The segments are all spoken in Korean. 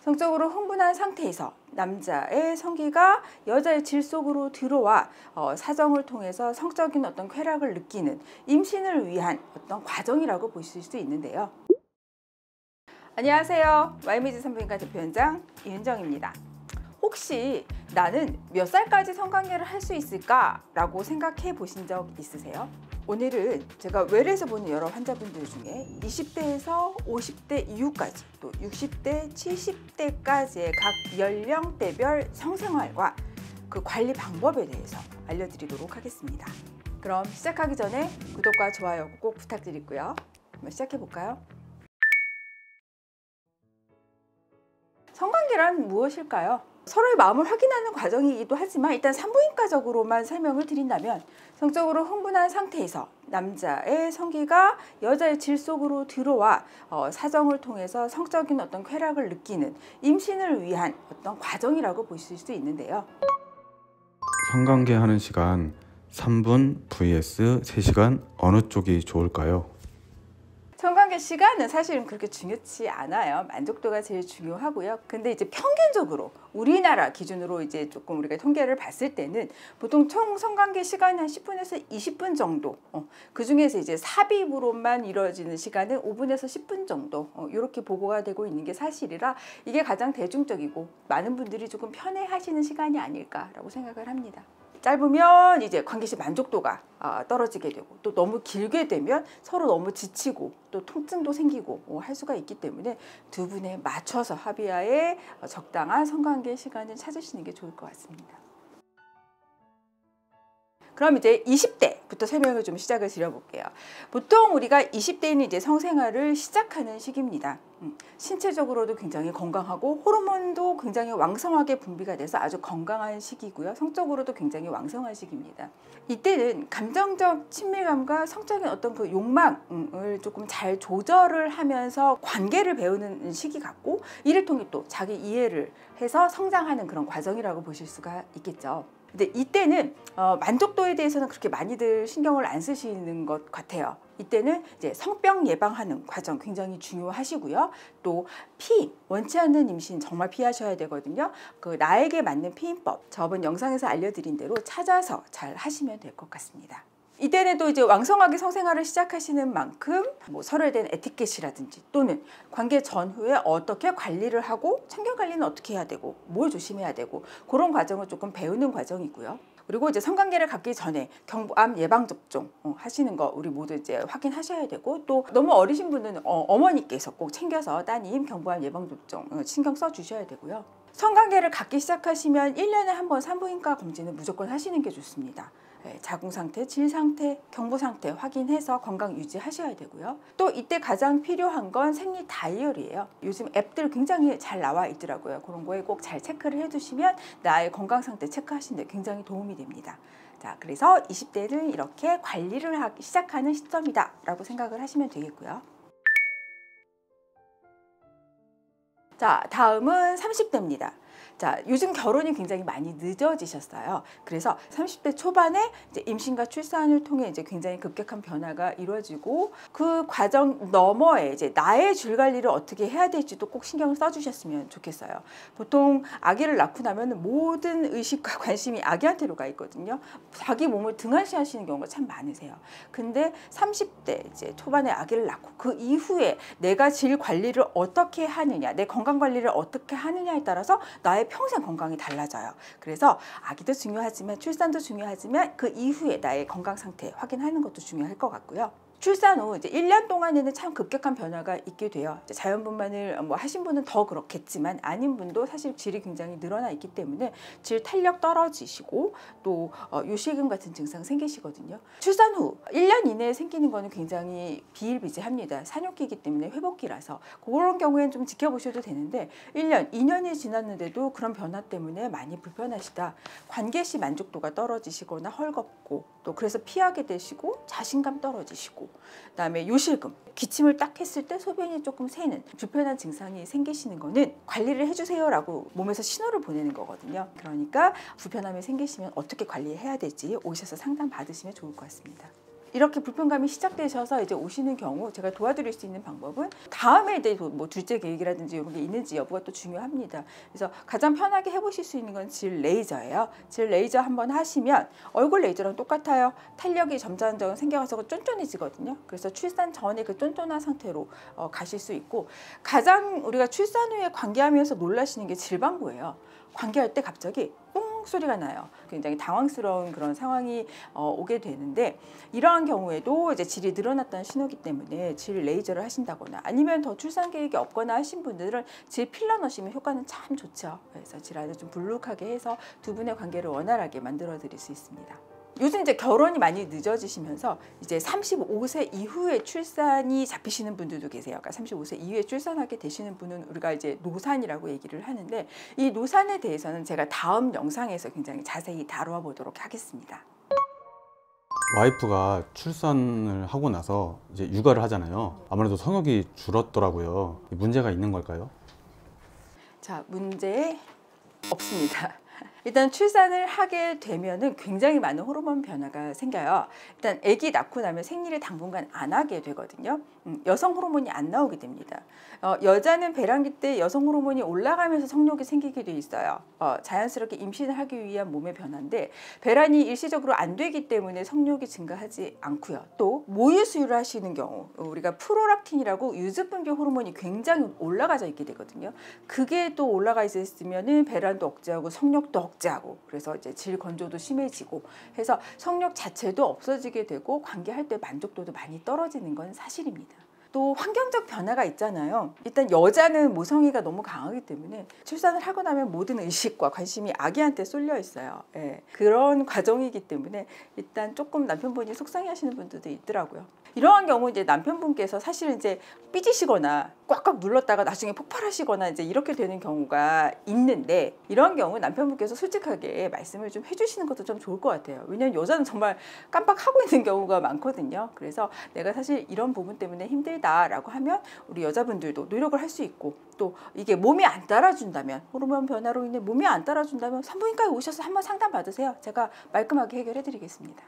성적으로 흥분한 상태에서 남자의 성기가 여자의 질 속으로 들어와 사정을 통해서 성적인 어떤 쾌락을 느끼는 임신을 위한 어떤 과정이라고 보실 수 있는데요. 안녕하세요. YMG 산부인과 대표원장 이은정입니다. 혹시 나는 몇 살까지 성관계를 할 수 있을까? 라고 생각해 보신 적 있으세요? 오늘은 제가 외래에서 보는 여러 환자분들 중에 20대에서 50대 이후까지 또 60대, 70대까지의 각 연령대별 성생활과 그 관리 방법에 대해서 알려드리도록 하겠습니다. 그럼 시작하기 전에 구독과 좋아요 꼭 부탁드리고요. 한번 시작해 볼까요? 성관계란 무엇일까요? 서로의 마음을 확인하는 과정이기도 하지만 일단 산부인과적으로만 설명을 드린다면 성적으로 흥분한 상태에서 남자의 성기가 여자의 질 속으로 들어와 사정을 통해서 성적인 어떤 쾌락을 느끼는 임신을 위한 어떤 과정이라고 보실 수 있는데요. 성관계 하는 시간 3분 vs 3시간 어느 쪽이 좋을까요? 성관계 시간은 사실은 그렇게 중요치 않아요. 만족도가 제일 중요하고요. 근데 이제 평균적으로 우리나라 기준으로 이제 조금 우리가 통계를 봤을 때는 보통 총 성관계 시간이 한 10분에서 20분 정도. 그 중에서 이제 삽입으로만 이루어지는 시간은 5분에서 10분 정도. 이렇게 보고가 되고 있는 게 사실이라 이게 가장 대중적이고 많은 분들이 조금 편해하시는 시간이 아닐까라고 생각을 합니다. 짧으면 이제 관계시 만족도가 떨어지게 되고 또 너무 길게 되면 서로 너무 지치고 또 통증도 생기고 할 수가 있기 때문에 두 분에 맞춰서 합의하에 적당한 성관계 시간을 찾으시는 게 좋을 것 같습니다. 그럼 이제 20대부터 설명을 좀 시작을 드려볼게요. 보통 우리가 20대에는 이제 성생활을 시작하는 시기입니다. 신체적으로도 굉장히 건강하고 호르몬도 굉장히 왕성하게 분비가 돼서 아주 건강한 시기고요. 성적으로도 굉장히 왕성한 시기입니다. 이때는 감정적 친밀감과 성적인 어떤 그 욕망을 조금 잘 조절을 하면서 관계를 배우는 시기 같고 이를 통해 또 자기 이해를 해서 성장하는 그런 과정이라고 보실 수가 있겠죠. 근데 이때는 만족도에 대해서는 그렇게 많이들 신경을 안 쓰시는 것 같아요. 이때는 이제 성병 예방하는 과정 굉장히 중요하시고요. 또 피임, 원치 않는 임신 정말 피하셔야 되거든요. 그 나에게 맞는 피임법 저번 영상에서 알려드린 대로 찾아서 잘 하시면 될 것 같습니다. 이때는 또 이제 왕성하게 성생활을 시작하시는 만큼 뭐 서로에 대한 에티켓이라든지 또는 관계 전후에 어떻게 관리를 하고 청결 관리는 어떻게 해야 되고 뭘 조심해야 되고 그런 과정을 조금 배우는 과정이고요. 그리고 이제 성관계를 갖기 전에 경부암 예방접종 하시는 거 우리 모두 이제 확인하셔야 되고 또 너무 어리신 분은 어머니께서 꼭 챙겨서 따님 경부암 예방접종 신경 써 주셔야 되고요. 성관계를 갖기 시작하시면 1년에 한 번 산부인과 검진을 무조건 하시는 게 좋습니다. 자궁 상태, 질 상태, 경부 상태 확인해서 건강 유지하셔야 되고요. 또 이때 가장 필요한 건 생리 다이어리예요. 요즘 앱들 굉장히 잘 나와 있더라고요. 그런 거에 꼭 잘 체크를 해두시면 나의 건강 상태 체크하시는 데 굉장히 도움이 됩니다. 자, 그래서 20대를 이렇게 관리를 하기 시작하는 시점이다 라고 생각을 하시면 되겠고요. 자, 다음은 30대입니다. 자, 요즘 결혼이 굉장히 많이 늦어지셨어요. 그래서 30대 초반에 이제 임신과 출산을 통해 이제 굉장히 급격한 변화가 이루어지고 그 과정 너머에 이제 나의 줄 관리를 어떻게 해야 될지도 꼭 신경을 써주셨으면 좋겠어요. 보통 아기를 낳고 나면 모든 의식과 관심이 아기한테로 가 있거든요. 자기 몸을 등한시하시는 경우가 참 많으세요. 근데 30대 이제 초반에 아기를 낳고 그 이후에 내가 질 관리를 어떻게 하느냐, 내 건강 관리를 어떻게 하느냐에 따라서 나의 평생 건강이 달라져요. 그래서 아기도 중요하지만 출산도 중요하지만 그 이후에 나의 건강 상태 확인하는 것도 중요할 것 같고요. 출산 후 이제 1년 동안에는 참 급격한 변화가 있게 돼요. 이제 자연분만을 하신 분은 더 그렇겠지만 아닌 분도 사실 질이 굉장히 늘어나 있기 때문에 질 탄력 떨어지시고 또 요실금 같은 증상 생기시거든요. 출산 후 1년 이내에 생기는 거는 굉장히 비일비재합니다. 산욕기이기 때문에 회복기라서 그런 경우에는 좀 지켜보셔도 되는데 1년, 2년이 지났는데도 그런 변화 때문에 많이 불편하시다. 관계시 만족도가 떨어지시거나 헐겁고 또 그래서 피하게 되시고 자신감 떨어지시고 그다음에 요실금, 기침을 딱 했을 때 소변이 조금 새는 불편한 증상이 생기시는 거는 관리를 해주세요라고 몸에서 신호를 보내는 거거든요. 그러니까 불편함이 생기시면 어떻게 관리해야 될지 오셔서 상담 받으시면 좋을 것 같습니다. 이렇게 불편감이 시작되셔서 이제 오시는 경우 제가 도와드릴 수 있는 방법은 다음에 이제 뭐 둘째 계획이라든지 이런 게 있는지 여부가 또 중요합니다. 그래서 가장 편하게 해보실 수 있는 건 질 레이저예요. 질 레이저 한번 하시면 얼굴 레이저랑 똑같아요. 탄력이 점점 생겨서 쫀쫀해지거든요. 그래서 출산 전에 그 쫀쫀한 상태로 가실 수 있고, 가장 우리가 출산 후에 관계하면서 놀라시는 게 질방구예요. 관계할 때 갑자기 뿡 소리가 나요. 굉장히 당황스러운 그런 상황이 오게 되는데, 이러한 경우에도 이제 질이 늘어났다는 신호기 때문에 질 레이저를 하신다거나 아니면 더 출산 계획이 없거나 하신 분들은 질 필러 넣으시면 효과는 참 좋죠. 그래서 질 안을 좀 불룩하게 해서 두 분의 관계를 원활하게 만들어 드릴 수 있습니다. 요즘 이제 결혼이 많이 늦어지시면서 이제 35세 이후에 출산이 잡히시는 분들도 계세요. 그러니까 35세 이후에 출산하게 되시는 분은 우리가 이제 노산이라고 얘기를 하는데, 이 노산에 대해서는 제가 다음 영상에서 굉장히 자세히 다루어 보도록 하겠습니다. 와이프가 출산을 하고 나서 이제 육아를 하잖아요. 아무래도 성욕이 줄었더라고요. 문제가 있는 걸까요? 자, 문제 없습니다. 일단 출산을 하게 되면은 굉장히 많은 호르몬 변화가 생겨요. 일단 아기 낳고 나면 생리를 당분간 안 하게 되거든요. 여성 호르몬이 안 나오게 됩니다. 여자는 배란기 때 여성 호르몬이 올라가면서 성욕이 생기게 돼 있어요. 자연스럽게 임신을 하기 위한 몸의 변화인데, 배란이 일시적으로 안 되기 때문에 성욕이 증가하지 않고요. 또 모유 수유를 하시는 경우 우리가 프롤락틴이라고 유즙분비 호르몬이 굉장히 올라가져 있게 되거든요. 그게 또 올라가 있으면은 배란도 억제하고 성욕도 억제하고, 그래서 이제 질 건조도 심해지고 해서 성욕 자체도 없어지게 되고 관계할 때 만족도도 많이 떨어지는 건 사실입니다. 또 환경적 변화가 있잖아요. 일단 여자는 모성애가 너무 강하기 때문에 출산을 하고 나면 모든 의식과 관심이 아기한테 쏠려 있어요. 예, 그런 과정이기 때문에 일단 조금 남편분이 속상해하시는 분들도 있더라고요. 이러한 경우 이제 남편분께서 사실은 이제 삐지시거나 꽉꽉 눌렀다가 나중에 폭발하시거나 이제 이렇게 되는 경우가 있는데, 이런 경우 남편분께서 솔직하게 말씀을 좀 해주시는 것도 좀 좋을 것 같아요. 왜냐하면 여자는 정말 깜빡하고 있는 경우가 많거든요. 그래서 내가 사실 이런 부분 때문에 힘들다라고 하면 우리 여자분들도 노력을 할 수 있고, 또 이게 몸이 안 따라준다면, 호르몬 변화로 인해 몸이 안 따라준다면 산부인과에 오셔서 한번 상담 받으세요. 제가 말끔하게 해결해 드리겠습니다.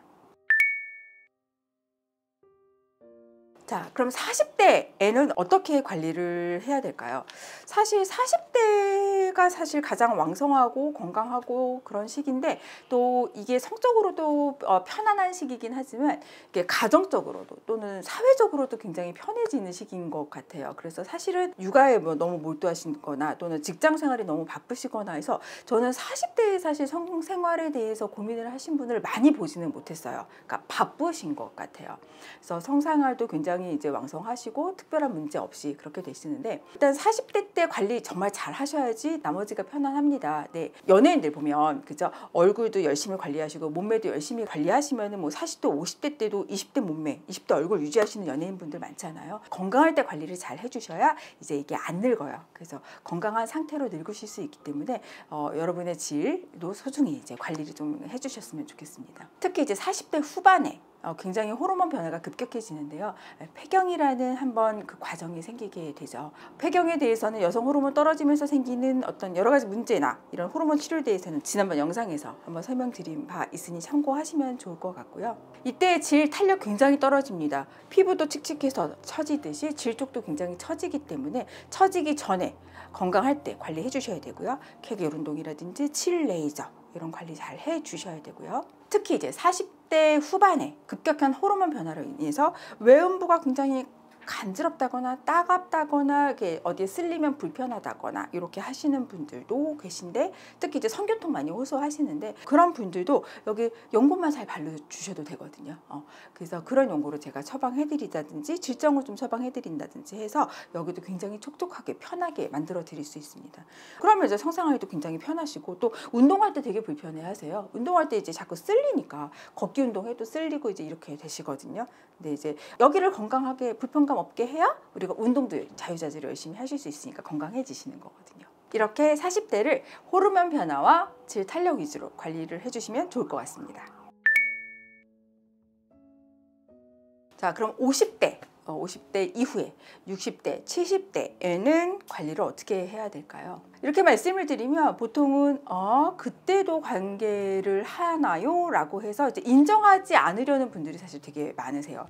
자, 그럼 40대에는 어떻게 관리를 해야 될까요? 사실 40대가 사실 가장 왕성하고 건강하고 그런 시기인데, 또 이게 성적으로도 편안한 시기긴 하지만 이게 가정적으로도 또는 사회적으로도 굉장히 편해지는 시기인 것 같아요. 그래서 사실은 육아에 뭐 너무 몰두하시거나 또는 직장 생활이 너무 바쁘시거나 해서 저는 40대에 사실 성생활에 대해서 고민을 하신 분을 많이 보지는 못했어요. 그러니까 바쁘신 것 같아요. 그래서 성생활도 굉장히 이제 왕성하시고 특별한 문제 없이 그렇게 되시는데, 일단 40대 때 관리 정말 잘 하셔야지 나머지가 편안합니다. 네, 연예인들 보면 그죠, 얼굴도 열심히 관리하시고 몸매도 열심히 관리하시면은 뭐 40대 50대 때도 20대 몸매 20대 얼굴 유지하시는 연예인분들 많잖아요. 건강할 때 관리를 잘 해주셔야 이제 이게 안 늙어요. 그래서 건강한 상태로 늙으실 수 있기 때문에 여러분의 질도 소중히 이제 관리를 좀 해주셨으면 좋겠습니다. 특히 이제 40대 후반에 굉장히 호르몬 변화가 급격해지는데요. 폐경이라는 한번 그 과정이 생기게 되죠. 폐경에 대해서는 여성 호르몬 떨어지면서 생기는 어떤 여러 가지 문제나 이런 호르몬 치료에 대해서는 지난번 영상에서 한번 설명드린 바 있으니 참고하시면 좋을 것 같고요. 이때 질 탄력 굉장히 떨어집니다. 피부도 칙칙해서 처지듯이 질 쪽도 굉장히 처지기 때문에 처지기 전에 건강할 때 관리해 주셔야 되고요. 케겔 운동이라든지 질 레이저 이런 관리 잘 해 주셔야 되고요. 특히 이제 40대 후반에 급격한 호르몬 변화로 인해서 외음부가 굉장히 간지럽다거나 따갑다거나 이렇게 어디에 쓸리면 불편하다거나 이렇게 하시는 분들도 계신데, 특히 이제 성교통 많이 호소하시는데 그런 분들도 여기 연고만 잘 발라주셔도 되거든요. 그래서 그런 연고로 제가 처방해드리다든지 질정을 좀 처방해드린다든지 해서 여기도 굉장히 촉촉하게 편하게 만들어 드릴 수 있습니다. 그러면 이제 성생활도 굉장히 편하시고, 또 운동할 때 되게 불편해하세요. 운동할 때 이제 자꾸 쓸리니까 걷기 운동해도 쓸리고 이제 이렇게 되시거든요. 근데 이제 여기를 건강하게 불편감 없게 해야 우리가 운동도 자유자재로 열심히 하실 수 있으니까 건강해지시는 거거든요. 이렇게 40대를 호르몬 변화와 질 탄력 위주로 관리를 해주시면 좋을 것 같습니다. 자, 그럼 50대 이후에 60대, 70대에는 관리를 어떻게 해야 될까요? 이렇게 말씀을 드리면 보통은 그때도 관계를 하나요? 라고 해서 이제 인정하지 않으려는 분들이 사실 되게 많으세요.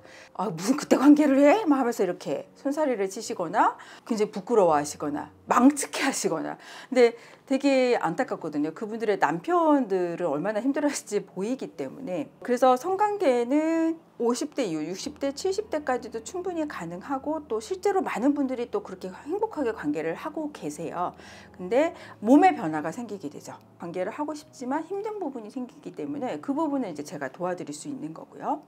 무슨 그때 관계를 해? 막 하면서 이렇게 손사래를 치시거나 굉장히 부끄러워 하시거나 망측해 하시거나. 근데 되게 안타깝거든요. 그분들의 남편들을 얼마나 힘들어하실지 보이기 때문에. 그래서 성관계는 50대 이후 60대, 70대까지도 충분히 가능하고 또 실제로 많은 분들이 또 그렇게 행복하게 관계를 하고 계세요. 근데 몸의 변화가 생기게 되죠. 관계를 하고 싶지만 힘든 부분이 생기기 때문에 그 부분은 이제 제가 도와드릴 수 있는 거고요.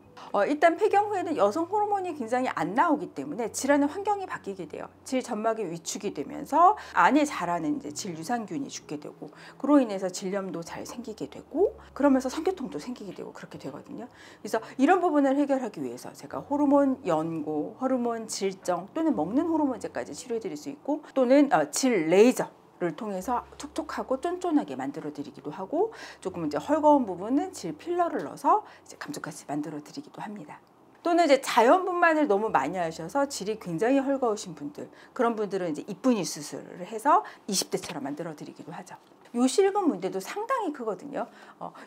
일단 폐경 후에는 여성 호르몬이 굉장히 안 나오기 때문에 질환의 환경이 바뀌게 돼요. 질 점막이 위축이 되면서 안에 자라는 이제 질 유산균이 죽게 되고 그로 인해서 질염도 잘 생기게 되고 그러면서 성교통도 생기게 되고 그렇게 되거든요. 그래서 이런 부분을 해결하기 위해서 제가 호르몬 연고, 호르몬 질정 또는 먹는 호르몬제까지 치료해 드릴 수 있고 또는 질 레이저를 통해서 촉촉하고 쫀쫀하게 만들어 드리기도 하고 조금 이제 헐거운 부분은 질 필러를 넣어서 이제 감쪽같이 만들어 드리기도 합니다. 또는 이제 자연분만을 너무 많이 하셔서 질이 굉장히 헐거우신 분들, 그런 분들은 이제 이쁜이 수술을 해서 20대처럼 만들어 드리기도 하죠. 요실금 문제도 상당히 크거든요.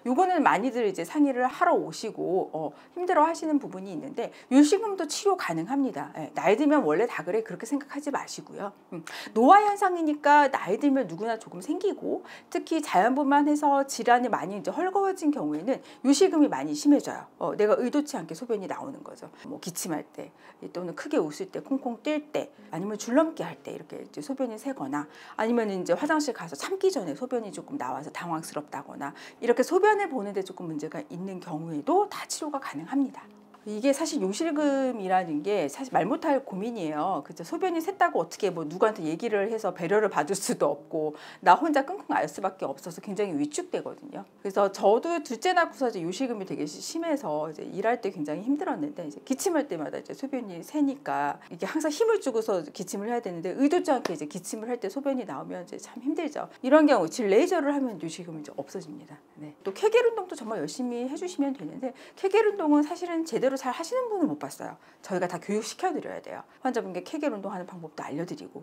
요거는 많이들 이제 상의를 하러 오시고 힘들어 하시는 부분이 있는데 요실금도 치료 가능합니다. 나이 들면 원래 다 그래 그렇게 생각하지 마시고요. 노화 현상이니까 나이 들면 누구나 조금 생기고 특히 자연분만해서 질환이 많이 이제 헐거워진 경우에는 요실금이 많이 심해져요. 내가 의도치 않게 소변이 나오는 거죠. 뭐 기침할 때 또는 크게 웃을 때, 콩콩 뛸 때, 아니면 줄넘기 할 때 이렇게 이제 소변이 새거나 아니면 이제 화장실 가서 참기 전에 소변이 조금 나와서 당황스럽다거나 이렇게 소변을 보는데 조금 문제가 있는 경우에도 다 치료가 가능합니다. 이게 사실 요실금이라는 게 사실 말 못할 고민이에요. 그죠? 소변이 샜다고 어떻게 뭐 누구한테 얘기를 해서 배려를 받을 수도 없고 나 혼자 끙끙 앓을 수밖에 없어서 굉장히 위축되거든요. 그래서 저도 둘째 낳고서 이제 요실금이 되게 심해서 이제 일할 때 굉장히 힘들었는데 이제 기침할 때마다 이제 소변이 새니까 이게 항상 힘을 주고서 기침을 해야 되는데 의도치 않게 이제 기침을 할 때 소변이 나오면 이제 참 힘들죠. 이런 경우 질 레이저를 하면 요실금이 이제 없어집니다. 네. 또 케겔 운동도 정말 열심히 해주시면 되는데 케겔 운동은 사실은 제대로 잘 하시는 분을 못 봤어요. 저희가 다 교육시켜 드려야 돼요. 환자분께 케겔 운동하는 방법도 알려드리고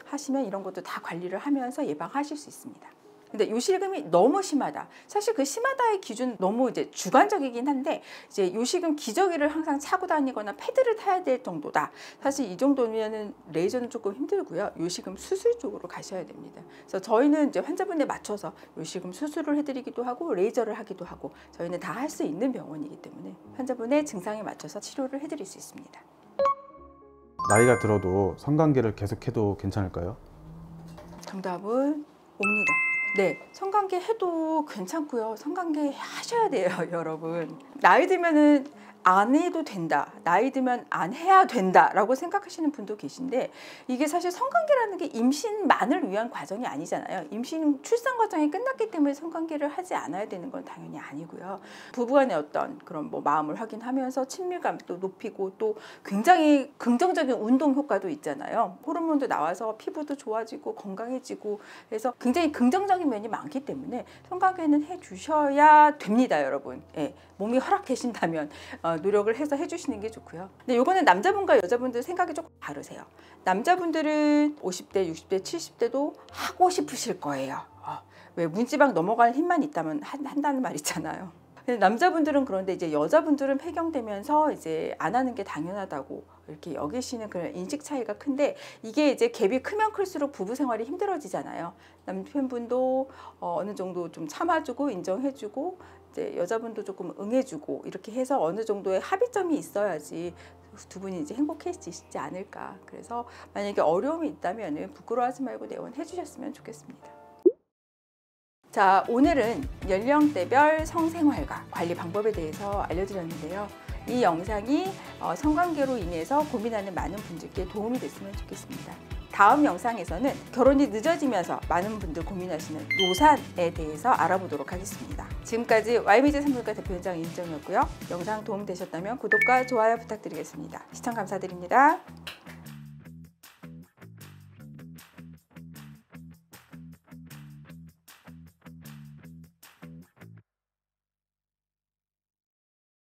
하시면 이런 것도 다 관리를 하면서 예방하실 수 있습니다. 근데 요실금이 너무 심하다. 사실 그 심하다의 기준 너무 이제 주관적이긴 한데 이제 요실금 기저귀를 항상 차고 다니거나 패드를 타야 될 정도다. 사실 이 정도면은 레이저는 조금 힘들고요. 요실금 수술 쪽으로 가셔야 됩니다. 그래서 저희는 이제 환자분에 맞춰서 요실금 수술을 해드리기도 하고 레이저를 하기도 하고 저희는 다 할 수 있는 병원이기 때문에 환자분의 증상에 맞춰서 치료를 해드릴 수 있습니다. 나이가 들어도 성관계를 계속해도 괜찮을까요? 정답은 옵니다. 네, 성관계 해도 괜찮고요. 성관계 하셔야 돼요, 여러분. 나이 들면은 안 해도 된다, 나이 들면 안 해야 된다 라고 생각하시는 분도 계신데 이게 사실 성관계라는 게 임신만을 위한 과정이 아니잖아요. 임신 출산 과정이 끝났기 때문에 성관계를 하지 않아야 되는 건 당연히 아니고요. 부부간의 어떤 그런 뭐 마음을 확인하면서 친밀감도 높이고 또 굉장히 긍정적인 운동 효과도 있잖아요. 호르몬도 나와서 피부도 좋아지고 건강해지고 그래서 굉장히 긍정적인 면이 많기 때문에 성관계는 해주셔야 됩니다, 여러분. 예, 몸이 허락되신다면 노력을 해서 해주시는 게 좋고요. 근데 요거는 남자분과 여자분들 생각이 조금 다르세요. 남자분들은 50대, 60대, 70대도 하고 싶으실 거예요. 왜 문지방 넘어갈 힘만 있다면 한다는 말 있잖아요. 근데 남자분들은 그런데 이제 여자분들은 폐경되면서 이제 안 하는 게 당연하다고 이렇게 여기시는 그런 인식 차이가 큰데 이게 이제 갭이 크면 클수록 부부 생활이 힘들어지잖아요. 남편분도 어느 정도 좀 참아주고 인정해주고 이제 여자분도 조금 응해주고 이렇게 해서 어느 정도의 합의점이 있어야지 두 분이 이제 행복해지시지 않을까. 그래서 만약에 어려움이 있다면 부끄러워하지 말고 내원해 주셨으면 좋겠습니다. 자, 오늘은 연령대별 성생활과 관리 방법에 대해서 알려드렸는데요. 이 영상이 성관계로 인해서 고민하는 많은 분들께 도움이 됐으면 좋겠습니다. 다음 영상에서는 결혼이 늦어지면서 많은 분들 고민하시는 노산에 대해서 알아보도록 하겠습니다. 지금까지 YBJ 산부인과 대표원장 임정이었고요. 영상 도움되셨다면 구독과 좋아요 부탁드리겠습니다. 시청 감사드립니다.